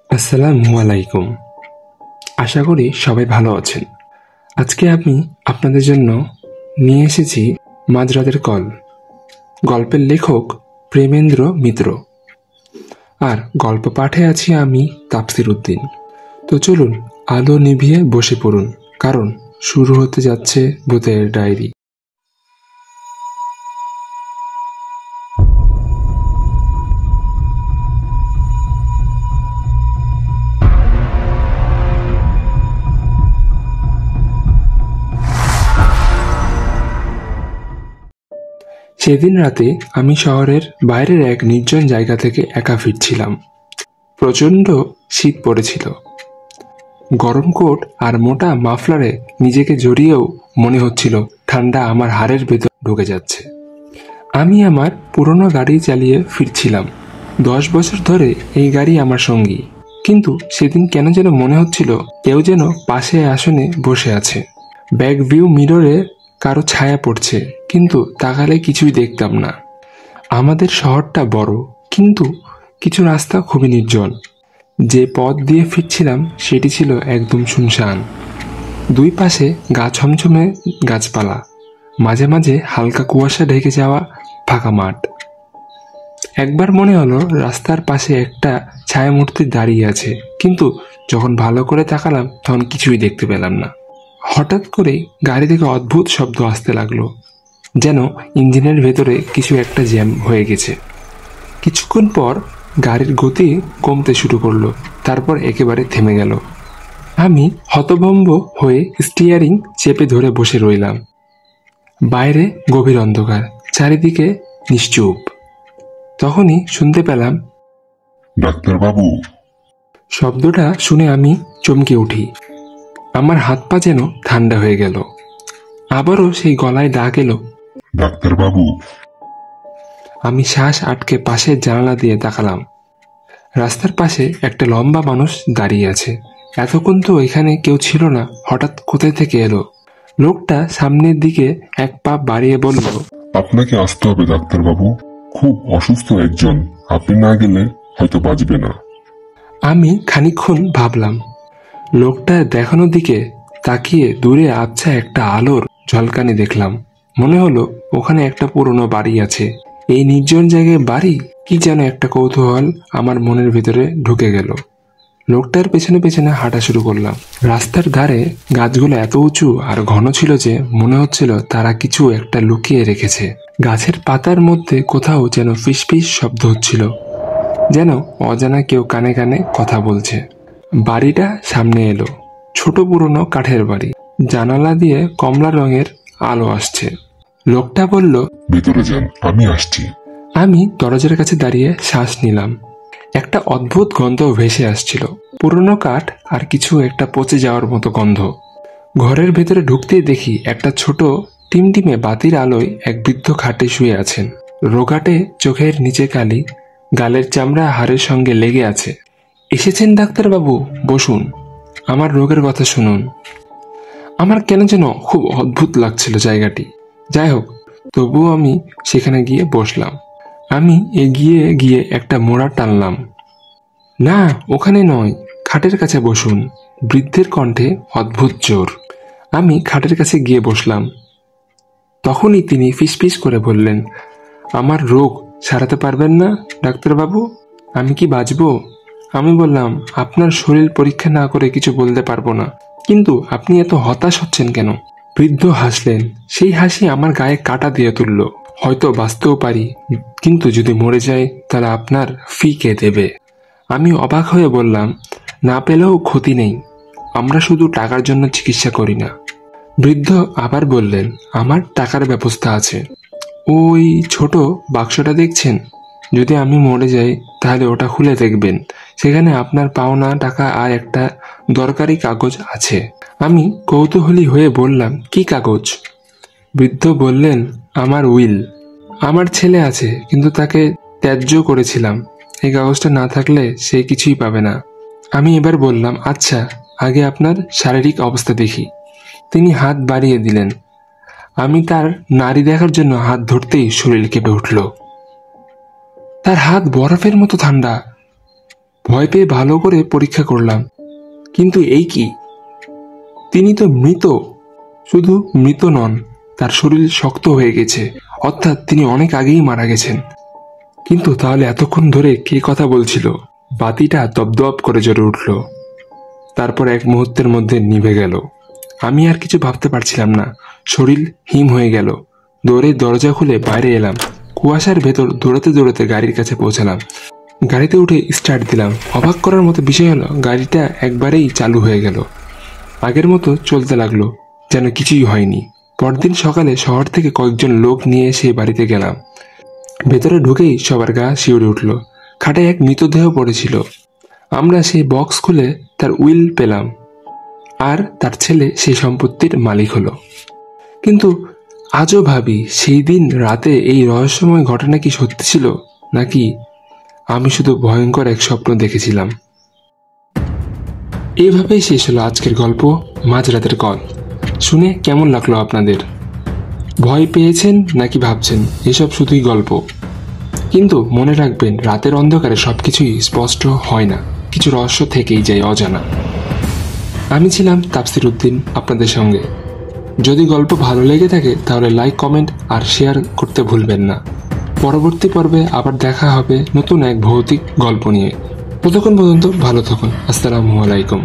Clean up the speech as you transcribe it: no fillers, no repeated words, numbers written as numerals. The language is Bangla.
আসসালামু আলাইকুম। আশা করি সবাই ভালো আছেন। আজকে আমি আপনাদের জন্য নিয়ে এসেছি মাঝরাতের কল। গল্পের লেখক প্রেমেন্দ্র মিত্র, আর গল্প পাঠে আছি আমি তাফসির উদ্দিন। তো চলুন আলো নিভিয়ে বসে পড়ুন, কারণ শুরু হতে যাচ্ছে ভূতের ডায়েরি। সেদিন রাতে আমি শহরের বাইরের এক নির্জন জায়গা থেকে একা ফিরছিলাম। প্রচণ্ড শীত পড়েছিল। গরম কোট আর মোটা মাফলারে নিজেকে জড়িয়েও মনে হচ্ছিল ঠান্ডা আমার হাড়ের ভেতর ঢুকে যাচ্ছে। আমি আমার পুরনো গাড়ি চালিয়ে ফিরছিলাম। 10 বছর ধরে এই গাড়ি আমার সঙ্গী, কিন্তু সেদিন কেন যেন মনে হচ্ছিল কেউ যেন পাশে আসনে বসে আছে। ব্যাক ভিউ মিররে কারো ছায়া পড়ছে, কিন্তু তাকালে কিছুই দেখতাম না। আমাদের শহরটা বড়, কিন্তু কিছু রাস্তা খুবই নির্জন। যে পথ দিয়ে ফিরছিলাম সেটি ছিল একদম শুনশান। দুই পাশে গা ছমছমে গাছপালা, মাঝে মাঝে হালকা কুয়াশা ঢেকে যাওয়া ফাঁকা মাঠ। একবার মনে হলো রাস্তার পাশে একটা ছায়ামূর্তি দাঁড়িয়ে আছে, কিন্তু যখন ভালো করে তাকালাম তখন কিছুই দেখতে পেলাম না। হঠাৎ করে গাড়ি থেকে অদ্ভুত শব্দ আসতে লাগলো, যেন ইঞ্জিনের ভেতরে কিছু একটা জ্যাম হয়ে গেছে। কিছুক্ষণ পর গাড়ির গতি কমতে শুরু করলো, তারপর একেবারে থেমে গেল। আমি হতভম্ব হয়ে স্টিয়ারিং চেপে ধরে বসে রইলাম। বাইরে গভীর অন্ধকার, চারিদিকে নিশ্চুপ। তখনই শুনতে পেলাম, ডাক্তারবাবু। শব্দটা শুনে আমি চমকে উঠি। আমার হাত পা যেন ঠান্ডা হয়ে গেল। আবারও সেই গলায় ডাক এলো, ডাক্তারবাবু। আমি শ্বাস আটকে পাশের জানালা দিয়ে তাকালাম। রাস্তার পাশে একটা লম্বা মানুষ দাঁড়িয়ে আছে। এতক্ষণ তো এখানে কেউ ছিল না, হঠাৎ কোথায় থেকে এলো? লোকটা সামনের দিকে এক পা বাড়িয়ে বলল, আপনাকে আসতে হবে ডাক্তারবাবু, খুব অসুস্থ একজন, আপনি না গেলে হয়তো বাঁচবে না। আমি খানিকক্ষণ ভাবলাম। লোকটার দেখানোর দিকে তাকিয়ে দূরে আবছা একটা আলোর ঝলকানি দেখলাম। মনে হলো ওখানে একটা পুরনো বাড়ি আছে। এই নির্জন জায়গায় বাড়ি, কি যেন একটা কৌতূহল আমার মনের ভিতরে ঢুকে গেল। লোকটার পেছনে পেছনে হাঁটা শুরু করলাম। রাস্তার ধারে গাছগুলো এত উঁচু আর ঘন ছিল যে মনে হচ্ছিল তারা কিছু একটা লুকিয়ে রেখেছে। গাছের পাতার মধ্যে কোথাও যেন ফিসফিস শব্দ হচ্ছিল, যেন অজানা কেউ কানে কানে কথা বলছে। বাড়িটা সামনে এলো। ছোট পুরনো কাঠের বাড়ি, জানালা দিয়ে কমলা রঙের আলো আসছে। লোকটা বলল, ভেতরে যান, আমি আসছি। আমি দরজার কাছে দাঁড়িয়ে শ্বাস নিলাম। একটা অদ্ভুত গন্ধ ভেসে আসছিল, পুরনো কাঠ আর কিছু একটা পচে যাওয়ার মতো গন্ধ। ঘরের ভেতরে ঢুকতেই দেখি একটা ছোট টিমটিমে বাতির আলোয় এক বৃদ্ধ খাটে শুয়ে আছেন। রোগাটে চোখের নিচে কালি, গালের চামড়া হাড়ের সঙ্গে লেগে আছে। এসেছেন ডাক্তারবাবু, বসুন, আমার রোগের কথা শুনুন। আমার কেন যেন খুব অদ্ভুত লাগছিল জায়গাটি। যাই হোক, তবুও আমি সেখানে গিয়ে বসলাম। আমি এগিয়ে গিয়ে একটা মোড়া টানলাম। না, ওখানে নয়, খাটের কাছে বসুন। বৃদ্ধের কণ্ঠে অদ্ভুত জোর। আমি খাটের কাছে গিয়ে বসলাম। তখনই তিনি ফিসফিস করে বললেন, আমার রোগ সারাতে পারবেন না ডাক্তারবাবু? আমি কি বাঁচব? আমি বললাম, আপনার শরীর পরীক্ষা না করে কিছু বলতে পারবো না, কিন্তু আপনি এত হতাশ হচ্ছেন কেন? বৃদ্ধ হাসলেন। সেই হাসি আমার গায়ে কাঁটা দিয়ে তুলল। হয়তো বাঁচতেও পারি, কিন্তু যদি মরে যাই তাহলে আপনার ফি কে দেবে? আমি অবাক হয়ে বললাম, না পেলেও ক্ষতি নেই, আমরা শুধু টাকার জন্য চিকিৎসা করি না। বৃদ্ধ আবার বললেন, আমার টাকার ব্যবস্থা আছে। ওই ছোট বাক্সটা দেখছেন? যদি আমি মরে যাই তাহলে ওটা খুলে দেখবেন। সেখানে আপনার পাওনা টাকা আর একটা দরকারি কাগজ আছে। আমি কৌতূহলী হয়ে বললাম, কি কাগজ? বৃদ্ধ বললেন, আমার উইল। আমার ছেলে আছে, কিন্তু তাকে ত্যায্য করেছিলাম। এই কাগজটা না থাকলে সে কিছুই পাবে না। আমি এবার বললাম, আচ্ছা, আগে আপনার শারীরিক অবস্থা দেখি। তিনি হাত বাড়িয়ে দিলেন। আমি তার নাড়ি দেখার জন্য হাত ধরতেই শরীর কেঁপে উঠল। তার হাত বরফের মতো ঠান্ডা। ভয় পেয়ে ভালো করে পরীক্ষা করলাম, কিন্তু এই কি, তিনি তো মৃত। শুধু মৃত নন, তার শরীর শক্ত হয়ে গেছে, অর্থাৎ তিনি অনেক আগেই মারা গেছেন। কিন্তু তাহলে এতক্ষণ ধরে কে কথা বলছিল? বাতিটা দপদপ করে জ্বলে উঠল, তারপর এক মুহূর্তের মধ্যে নিভে গেল। আমি আর কিছু ভাবতে পারছিলাম না, শরীর হিম হয়ে গেল। দৌড়ে দরজা খুলে বাইরে এলাম। কুয়াশার ভেতর দৌড়াতে দৌড়াতে গাড়ির কাছে পৌঁছালাম। গাড়িতে উঠে স্টার্ট দিলাম। অবাক করার মতো বিষয় হলো, গাড়িটা একবারেই চালু হয়ে গেল। আগের মতো চলতে লাগলো, যেন কিছুই হয়নি। পরদিন সকালে শহর থেকে কয়েকজন লোক নিয়ে এসে বাড়িতে গেলাম। ভেতরে ঢুকেই সবার গা শিউরে উঠল। খাটে এক মৃতদেহ পড়েছিল। আমরা সেই বক্স খুলে তার উইল পেলাম, আর তার ছেলে সেই সম্পত্তির মালিক হলো। কিন্তু আজও ভাবি, সেই দিন রাতে এই রহস্যময় ঘটনা কি সত্যি ছিল, নাকি আমি শুধু ভয়ঙ্কর এক স্বপ্ন দেখেছিলাম? এইভাবেই শেষ হলো আজকের গল্প, মাঝরাতের কল। শুনে কেমন লাগলো আপনাদের? ভয় পেয়েছেন নাকি ভাবছেন এসব শুধুই গল্প? কিন্তু মনে রাখবেন, রাতের অন্ধকারে সবকিছুই স্পষ্ট হয় না, কিছু রহস্য থেকেই যায় অজানা। আমি ছিলাম তাফসির উদ্দিন আপনাদের সঙ্গে। যদি গল্প ভালো লেগে থাকে তাহলে লাইক, কমেন্ট আর শেয়ার করতে ভুলবেন না। পরবর্তী পর্বে আবার দেখা হবে নতুন এক ভৌতিক গল্প নিয়ে। ততক্ষণ পর্যন্ত ভালো থাকুন। আসসালামু আলাইকুম।